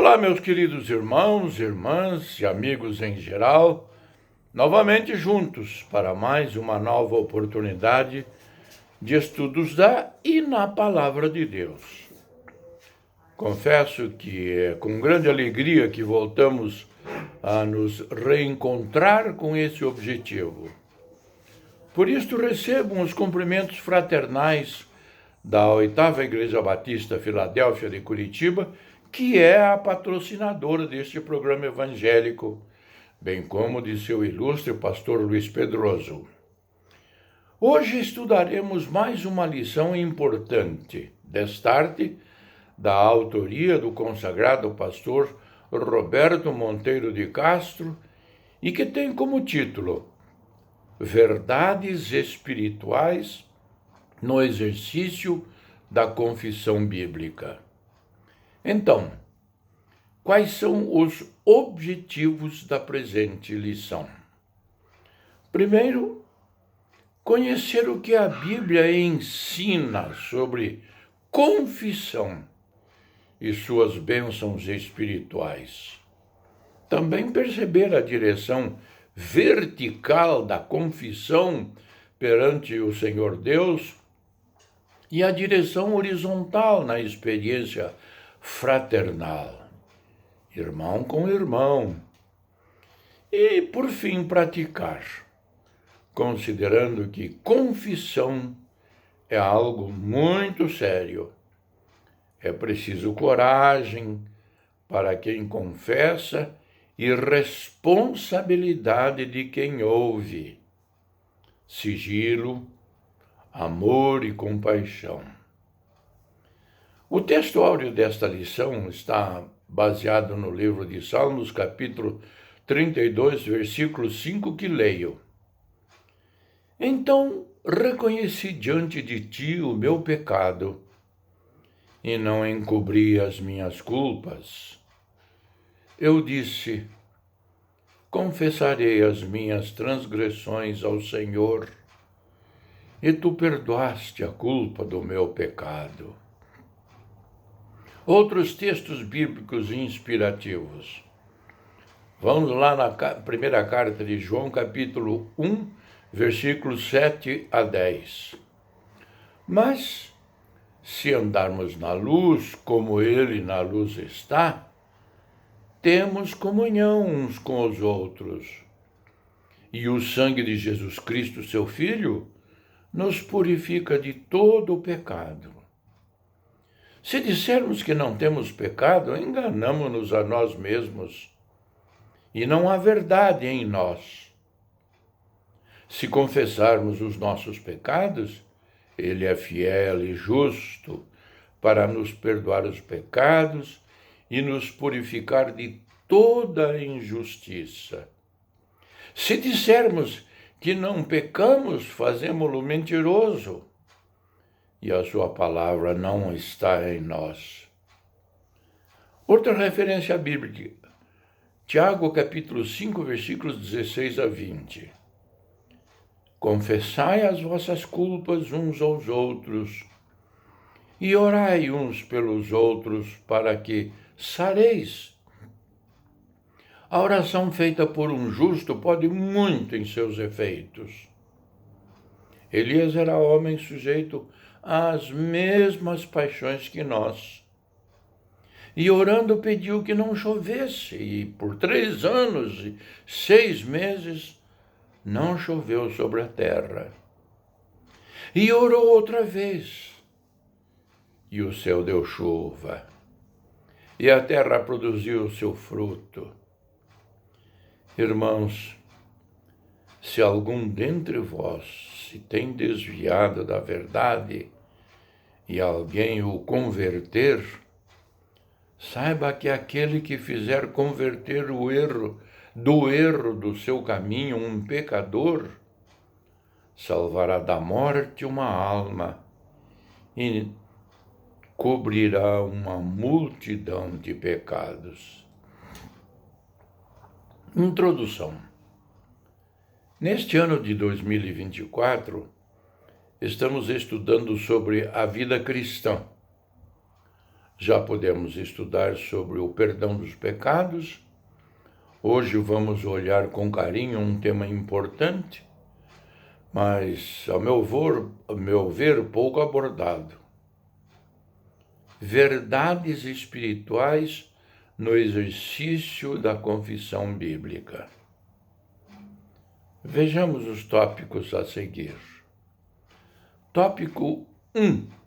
Olá, meus queridos irmãos, irmãs e amigos em geral, novamente juntos para mais uma nova oportunidade de estudos da e na Palavra de Deus. Confesso que é com grande alegria que voltamos a nos reencontrar com esse objetivo. Por isto recebo os cumprimentos fraternais da 8ª Igreja Batista Filadélfia de Curitiba, que é a patrocinadora deste programa evangélico, bem como de seu ilustre pastor Luiz Pedroso. Hoje estudaremos mais uma lição importante, destarte, da autoria do consagrado pastor Roberto Monteiro de Castro, e que tem como título Verdades Espirituais no Exercício da Confissão Bíblica. Então, quais são os objetivos da presente lição? Primeiro, conhecer o que a Bíblia ensina sobre confissão e suas bênçãos espirituais. Também perceber a direção vertical da confissão perante o Senhor Deus e a direção horizontal na experiência fraternal, irmão com irmão. E, por fim, praticar, considerando que confissão é algo muito sério. É preciso coragem para quem confessa e responsabilidade de quem ouve, sigilo, amor e compaixão. O texto áureo desta lição está baseado no livro de Salmos, capítulo 32, versículo 5, que leio. Então reconheci diante de ti o meu pecado e não encobri as minhas culpas. Eu disse, confessarei as minhas transgressões ao Senhor, e tu perdoaste a culpa do meu pecado. Outros textos bíblicos inspirativos. Vamos lá na primeira carta de João, capítulo 1, versículos 7 a 10. Mas, se andarmos na luz, como ele na luz está, temos comunhão uns com os outros. E o sangue de Jesus Cristo, seu Filho, nos purifica de todo o pecado. Se dissermos que não temos pecado, enganamo-nos a nós mesmos, e não há verdade em nós. Se confessarmos os nossos pecados, ele é fiel e justo para nos perdoar os pecados e nos purificar de toda injustiça. Se dissermos que não pecamos, fazemo-lo mentiroso, e a sua palavra não está em nós. Outra referência bíblica, Tiago, capítulo 5, versículos 16 a 20. Confessai as vossas culpas uns aos outros, e orai uns pelos outros, para que sareis. A oração feita por um justo pode muito em seus efeitos. Elias era homem sujeito às mesmas paixões que nós. E orando pediu que não chovesse, e por 3 anos e 6 meses não choveu sobre a terra. E orou outra vez, e o céu deu chuva, e a terra produziu o seu fruto. Irmãos, se algum dentre vós se tem desviado da verdade e alguém o converter, saiba que aquele que fizer converter o erro do seu caminho um pecador, salvará da morte uma alma e cobrirá uma multidão de pecados. Introdução. Neste ano de 2024, estamos estudando sobre a vida cristã, Já podemos estudar sobre o perdão dos pecados. Hoje vamos olhar com carinho um tema importante, mas, ao meu ver, pouco abordado. Verdades espirituais no exercício da confissão bíblica. Vejamos os tópicos a seguir. Tópico 1.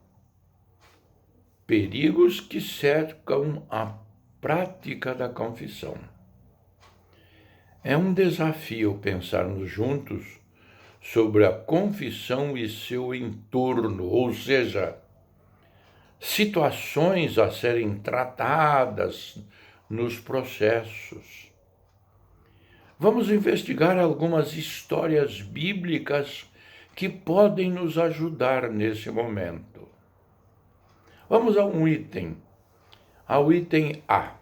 Perigos que cercam a prática da confissão. É um desafio pensarmos juntos sobre a confissão e seu entorno, ou seja, situações a serem tratadas nos processos. Vamos investigar algumas histórias bíblicas que podem nos ajudar nesse momento. Vamos ao item A.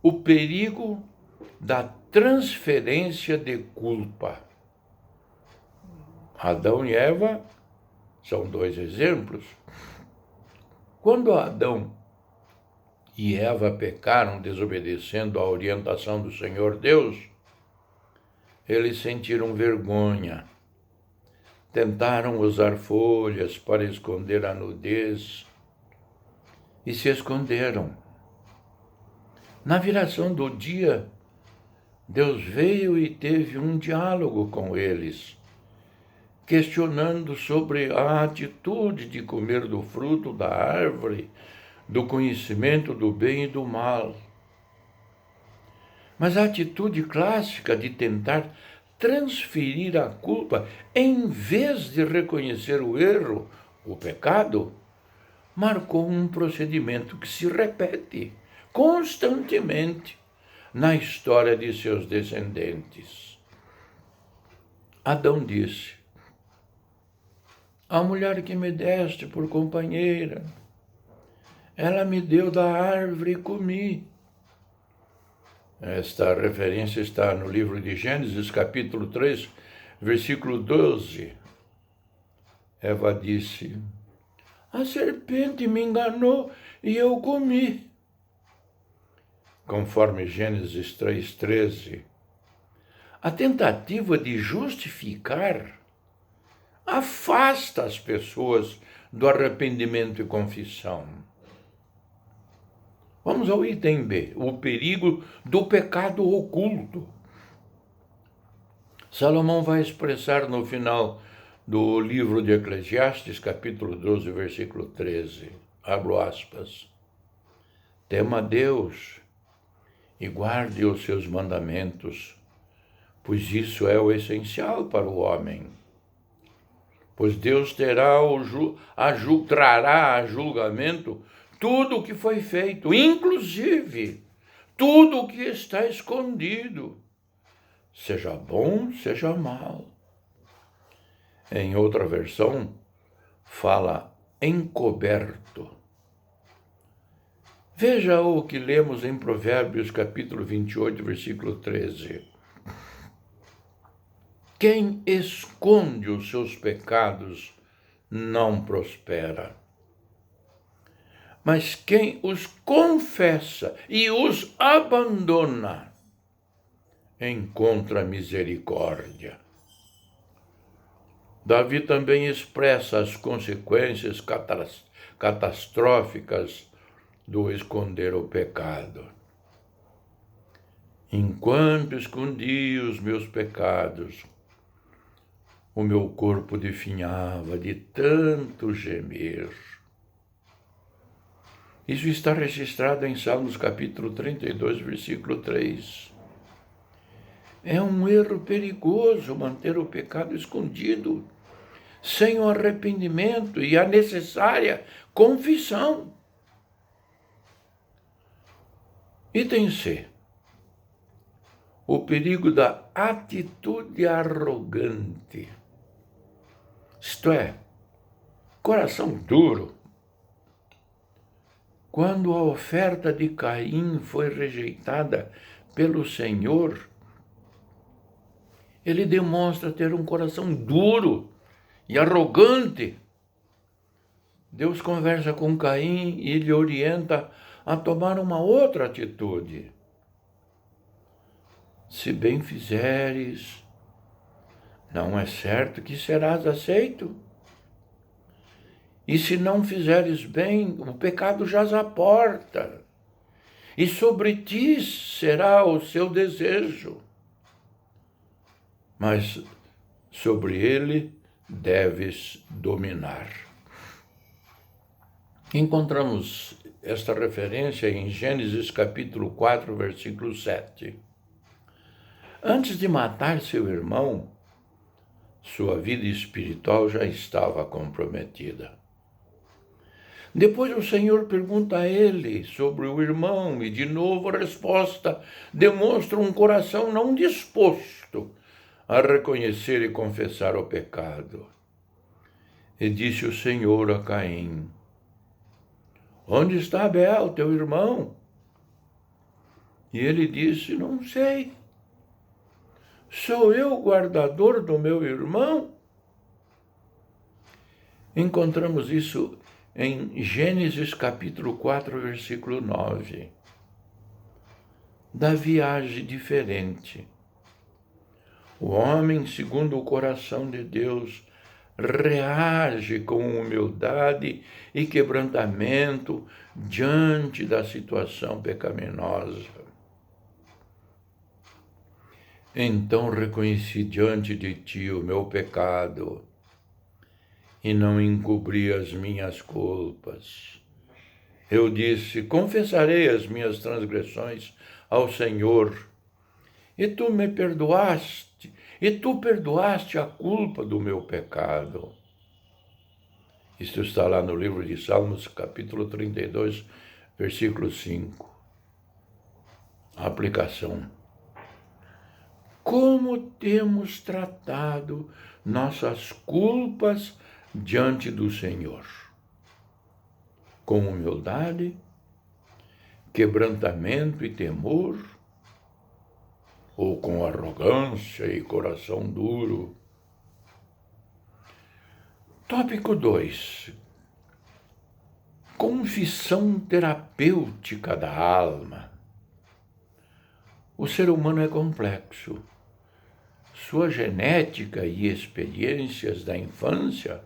O perigo da transferência de culpa. Adão e Eva são dois exemplos. Quando Adão e Eva pecaram, desobedecendo à orientação do Senhor Deus, eles sentiram vergonha. Tentaram usar folhas para esconder a nudez e se esconderam. Na viração do dia, Deus veio e teve um diálogo com eles, questionando sobre a atitude de comer do fruto da árvore, do conhecimento do bem e do mal. Mas a atitude clássica de tentar transferir a culpa, em vez de reconhecer o erro, o pecado, marcou um procedimento que se repete constantemente na história de seus descendentes. Adão disse: a mulher que me deste por companheira, ela me deu da árvore e comi. Esta referência está no livro de Gênesis, capítulo 3, versículo 12. Eva disse: a serpente me enganou e eu comi. Conforme Gênesis 3,13. A tentativa de justificar afasta as pessoas do arrependimento e confissão. Vamos ao item B, o perigo do pecado oculto. Salomão vai expressar no final do livro de Eclesiastes, capítulo 12, versículo 13. Abro aspas. Tema a Deus e guarde os seus mandamentos, pois isso é o essencial para o homem. Pois Deus trará a julgamento tudo o que foi feito, inclusive tudo o que está escondido, seja bom, seja mal. Em outra versão, fala encoberto. Veja o que lemos em Provérbios, capítulo 28, versículo 13. Quem esconde os seus pecados não prospera, mas quem os confessa e os abandona encontra misericórdia. Davi também expressa as consequências catastróficas do esconder o pecado. Enquanto escondi os meus pecados, o meu corpo definhava de tanto gemer. Isso está registrado em Salmos capítulo 32, versículo 3. É um erro perigoso manter o pecado escondido, sem o arrependimento e a necessária confissão. Item C. O perigo da atitude arrogante. Isto é, coração duro. Quando a oferta de Caim foi rejeitada pelo Senhor, ele demonstra ter um coração duro e arrogante. Deus conversa com Caim e lhe orienta a tomar uma outra atitude. Se bem fizeres, não é certo que serás aceito. E se não fizeres bem, o pecado jaz à porta, e sobre ti será o seu desejo, mas sobre ele deves dominar. Encontramos esta referência em Gênesis capítulo 4, versículo 7. Antes de matar seu irmão, sua vida espiritual já estava comprometida. Depois o Senhor pergunta a ele sobre o irmão e, de novo, a resposta demonstra um coração não disposto a reconhecer e confessar o pecado. E disse o Senhor a Caim: onde está Abel, teu irmão? E ele disse: não sei. Sou eu o guardador do meu irmão? Encontramos isso em Gênesis capítulo 4, versículo 9. Davi age diferente. O homem, segundo o coração de Deus, reage com humildade e quebrantamento diante da situação pecaminosa. Então reconheci diante de ti o meu pecado e não encobri as minhas culpas. Eu disse: confessarei as minhas transgressões ao Senhor, e tu me perdoaste, e tu perdoaste a culpa do meu pecado. Isto está lá no livro de Salmos, capítulo 32, versículo 5. A aplicação. Como temos tratado nossas culpas diante do Senhor? Com humildade, quebrantamento e temor, ou com arrogância e coração duro? Tópico 2. Confissão terapêutica da alma. O ser humano é complexo. Sua genética e experiências da infância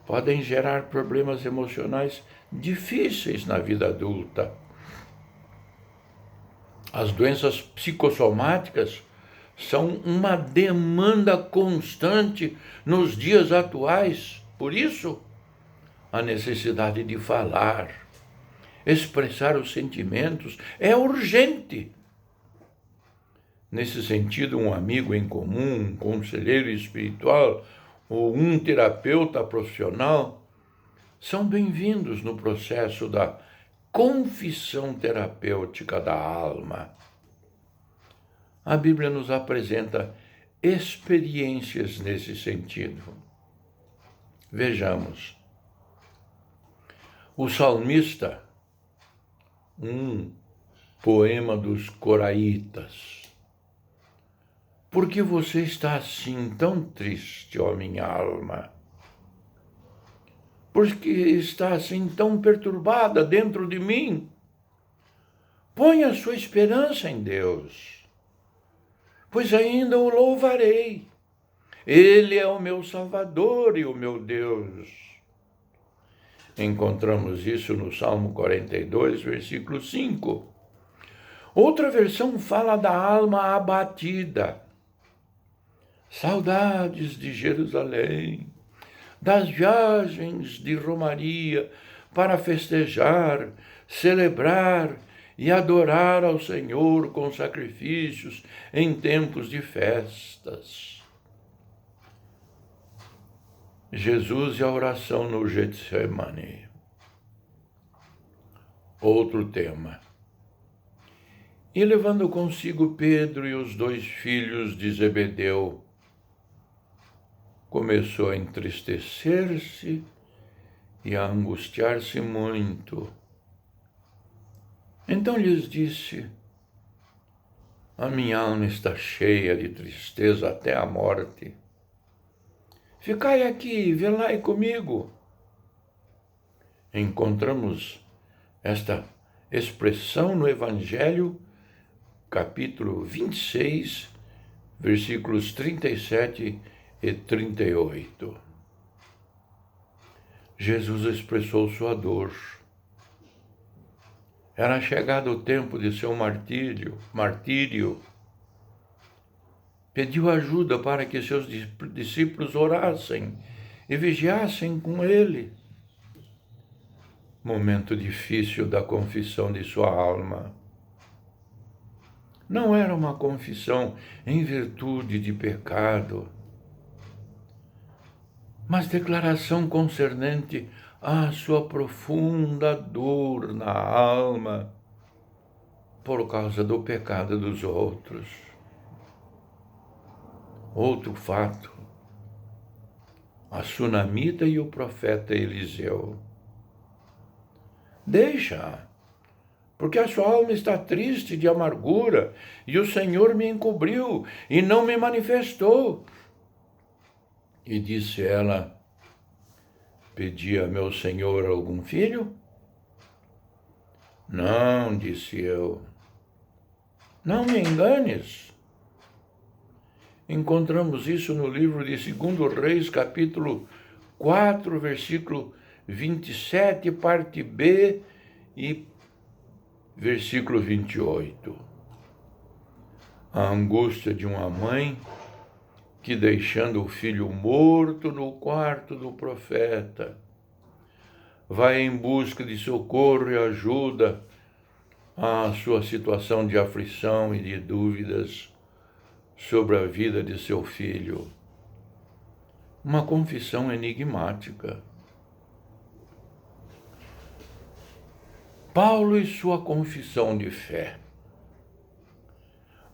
podem gerar problemas emocionais difíceis na vida adulta. As doenças psicossomáticas são uma demanda constante nos dias atuais. Por isso, a necessidade de falar, expressar os sentimentos é urgente. Nesse sentido, um amigo em comum, um conselheiro espiritual ou um terapeuta profissional são bem-vindos no processo da confissão terapêutica da alma. A Bíblia nos apresenta experiências nesse sentido. Vejamos. O salmista, um poema dos Coraitas. Por que você está assim tão triste, ó minha alma? Por que está assim tão perturbada dentro de mim? Ponha sua esperança em Deus, pois ainda o louvarei. Ele é o meu Salvador e o meu Deus. Encontramos isso no Salmo 42, versículo 5. Outra versão fala da alma abatida. Saudades de Jerusalém, das viagens de romaria para festejar, celebrar e adorar ao Senhor com sacrifícios em tempos de festas. Jesus e a oração no Getsemane. Outro tema. E levando consigo Pedro e os 2 filhos de Zebedeu, começou a entristecer-se e a angustiar-se muito. Então lhes disse: a minha alma está cheia de tristeza até a morte. Ficai aqui, velai comigo. encontramos esta expressão no Evangelho, capítulo 26, versículos 37 e 38. Jesus expressou sua dor. Era chegado o tempo de seu martírio. Pediu ajuda para que seus discípulos orassem e vigiassem com ele. Momento difícil da confissão de sua alma. Não era uma confissão em virtude de pecado, mas declaração concernente à sua profunda dor na alma por causa do pecado dos outros. Outro fato, a sunamita e o profeta Eliseu. Deixa, porque a sua alma está triste de amargura, e o Senhor me encobriu e não me manifestou. E disse ela, pedi a meu Senhor algum filho? Não, disse eu. Não me enganes. Encontramos isso no livro de 2 Reis, capítulo 4, versículo 27, parte B e versículo 28. A angústia de uma mãe que, deixando o filho morto no quarto do profeta, vai em busca de socorro e ajuda à sua situação de aflição e de dúvidas sobre a vida de seu filho. Uma confissão enigmática. Paulo e sua confissão de fé.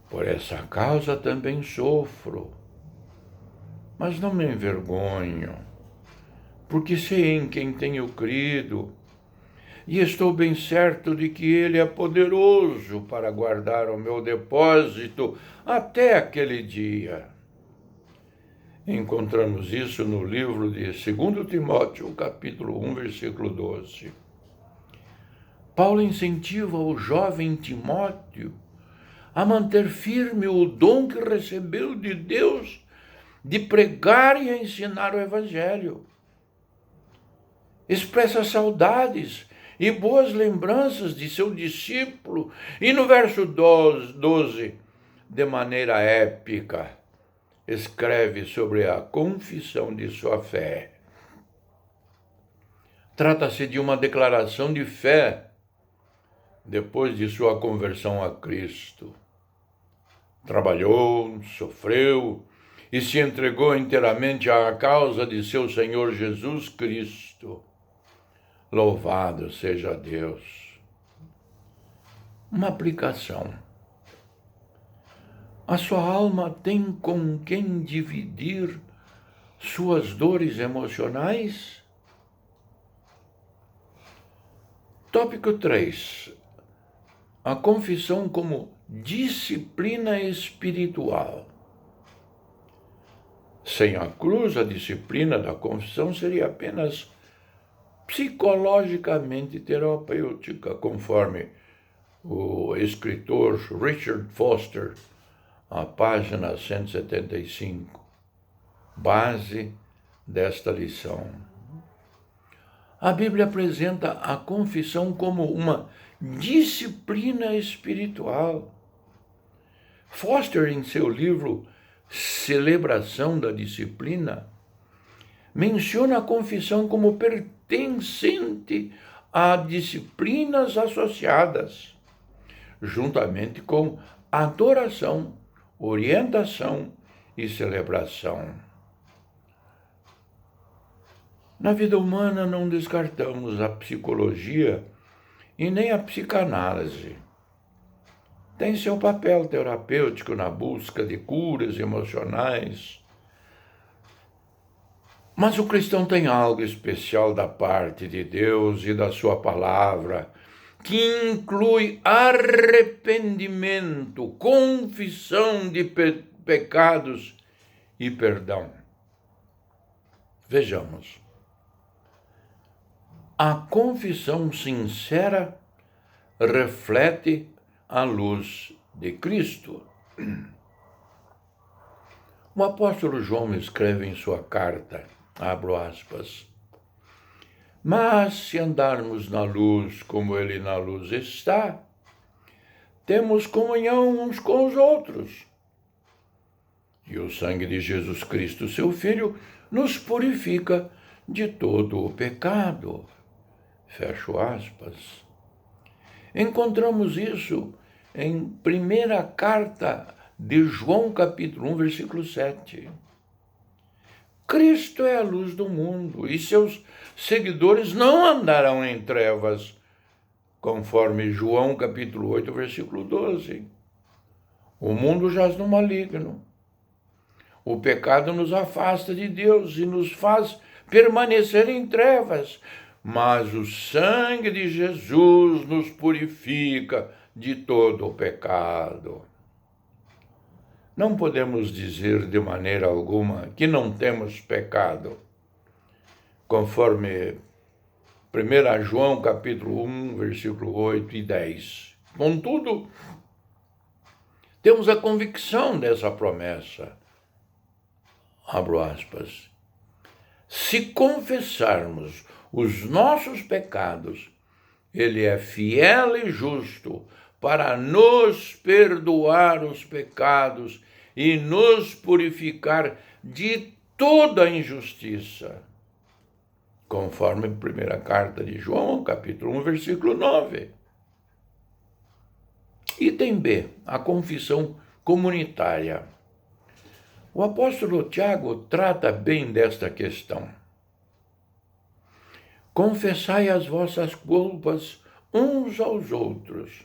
Por essa causa também sofro, mas não me envergonho, porque sei em quem tenho crido, e estou bem certo de que Ele é poderoso para guardar o meu depósito até aquele dia. Encontramos isso no livro de 2 Timóteo, capítulo 1, versículo 12. Paulo incentiva o jovem Timóteo a manter firme o dom que recebeu de Deus de pregar e ensinar o Evangelho. Expressa saudades e boas lembranças de seu discípulo, e no verso 12, de maneira épica, escreve sobre a confissão de sua fé. Trata-se de uma declaração de fé depois de sua conversão a Cristo. Trabalhou, sofreu e se entregou inteiramente à causa de seu Senhor Jesus Cristo. Louvado seja Deus. Uma aplicação. A sua alma tem com quem dividir suas dores emocionais? Tópico 3. A confissão como disciplina espiritual. Sem a cruz, a disciplina da confissão seria apenas psicologicamente terapêutica, conforme o escritor Richard Foster, a página 175, base desta lição. A Bíblia apresenta a confissão como uma disciplina espiritual. Foster, em seu livro Celebração da Disciplina, menciona a confissão como pertencente a disciplinas associadas, juntamente com adoração, orientação e celebração. Na vida humana não descartamos a psicologia e nem a psicanálise. Tem seu papel terapêutico na busca de curas emocionais. Mas o cristão tem algo especial da parte de Deus e da sua palavra, que inclui arrependimento, confissão de pecados e perdão. Vejamos. A confissão sincera reflete a luz de Cristo. O apóstolo João escreve em sua carta, abro aspas, mas se andarmos na luz como ele na luz está, temos comunhão uns com os outros. E o sangue de Jesus Cristo, seu Filho, nos purifica de todo o pecado. Fecho aspas. Encontramos isso em primeira carta de João, capítulo 1, versículo 7. Cristo é a luz do mundo e seus seguidores não andarão em trevas, conforme João, capítulo 8, versículo 12. O mundo jaz no maligno. O pecado nos afasta de Deus e nos faz permanecer em trevas, mas o sangue de Jesus nos purifica de todo o pecado. Não podemos dizer de maneira alguma que não temos pecado, conforme 1 João capítulo 1, versículo 8 e 10. Contudo, temos a convicção dessa promessa. Abro aspas. Se confessarmos os nossos pecados, ele é fiel e justo para nos perdoar os pecados e nos purificar de toda injustiça. Conforme a primeira carta de João, capítulo 1, versículo 9. Item B, a confissão comunitária. O apóstolo Tiago trata bem desta questão. Confessai as vossas culpas uns aos outros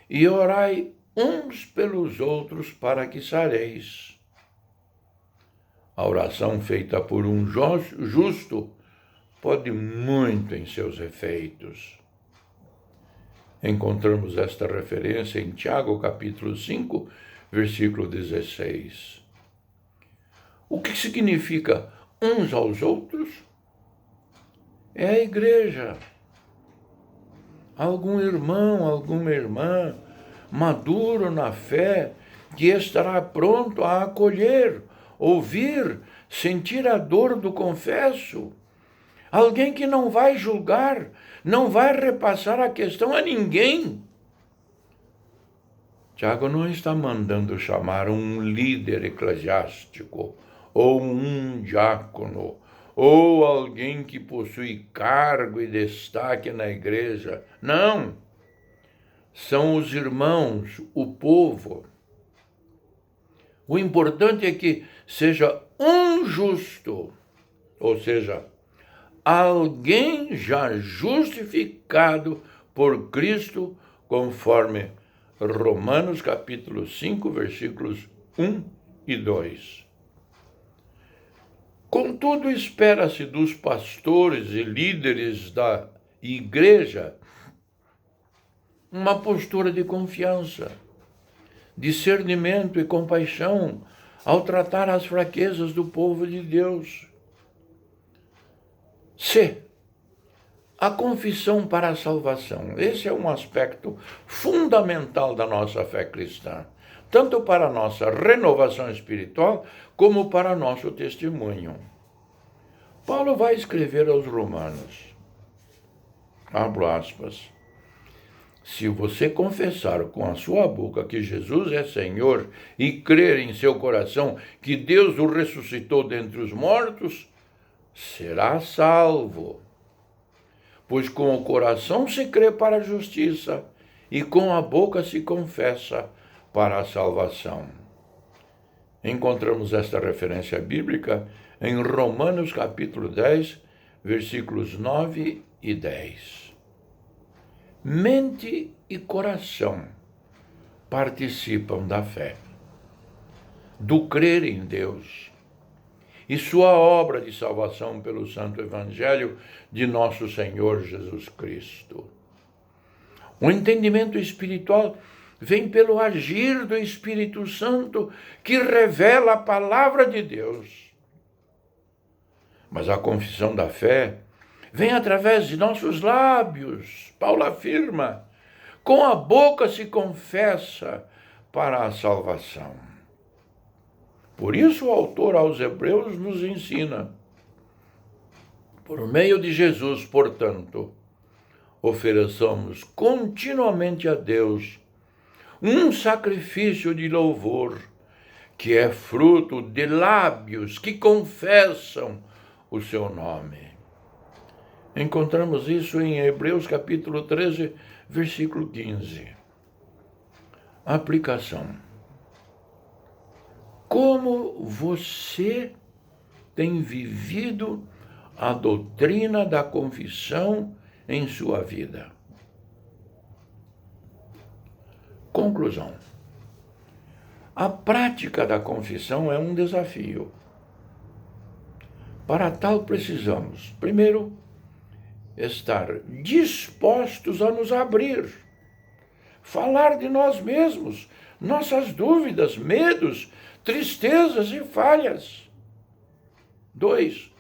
e orai uns pelos outros para que sareis. A oração feita por um justo pode muito em seus efeitos. Encontramos esta referência em Tiago, capítulo 5, versículo 16. O que significa uns aos outros? É a igreja. Algum irmão, alguma irmã, maduro na fé, que estará pronto a acolher, ouvir, sentir a dor do confesso. Alguém que não vai julgar, não vai repassar a questão a ninguém. Tiago não está mandando chamar um líder eclesiástico, ou um diácono, ou alguém que possui cargo e destaque na igreja. Não. São os irmãos, o povo. O importante é que seja um justo, ou seja, alguém já justificado por Cristo, conforme Romanos capítulo 5, versículos 1 e 2. Contudo, espera-se dos pastores e líderes da igreja uma postura de confiança, discernimento e compaixão ao tratar as fraquezas do povo de Deus. C. A confissão para a salvação. Esse é um aspecto fundamental da nossa fé cristã, tanto para a nossa renovação espiritual, como para nosso testemunho. Paulo vai escrever aos Romanos, abro aspas, se você confessar com a sua boca que Jesus é Senhor e crer em seu coração que Deus o ressuscitou dentre os mortos, será salvo. Pois com o coração se crê para a justiça e com a boca se confessa para a salvação. Encontramos esta referência bíblica em Romanos capítulo 10, versículos 9 e 10. Mente e coração participam da fé, do crer em Deus e sua obra de salvação pelo Santo Evangelho de nosso Senhor Jesus Cristo. O entendimento espiritual vem pelo agir do Espírito Santo, que revela a palavra de Deus. Mas a confissão da fé vem através de nossos lábios. Paulo afirma, com a boca se confessa para a salvação. Por isso o autor aos Hebreus nos ensina, por meio de Jesus, portanto, ofereçamos continuamente a Deus um sacrifício de louvor, que é fruto de lábios que confessam o seu nome. Encontramos isso em Hebreus capítulo 13, versículo 15. Aplicação. Como você tem vivido a doutrina da confissão em sua vida? Conclusão. A prática da confissão é um desafio. Para tal precisamos, primeiro, estar dispostos a nos abrir, falar de nós mesmos, nossas dúvidas, medos, tristezas e falhas. 2.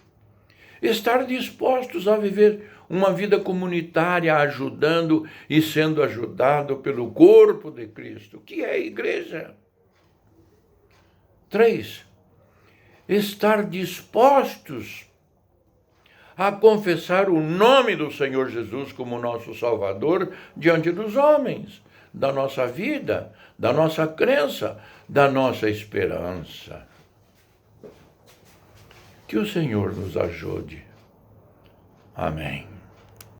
Estar dispostos a viver uma vida comunitária, ajudando e sendo ajudado pelo corpo de Cristo, que é a igreja. 3. Estar dispostos a confessar o nome do Senhor Jesus como nosso Salvador diante dos homens, da nossa vida, da nossa crença, da nossa esperança. Que o Senhor nos ajude. Amém.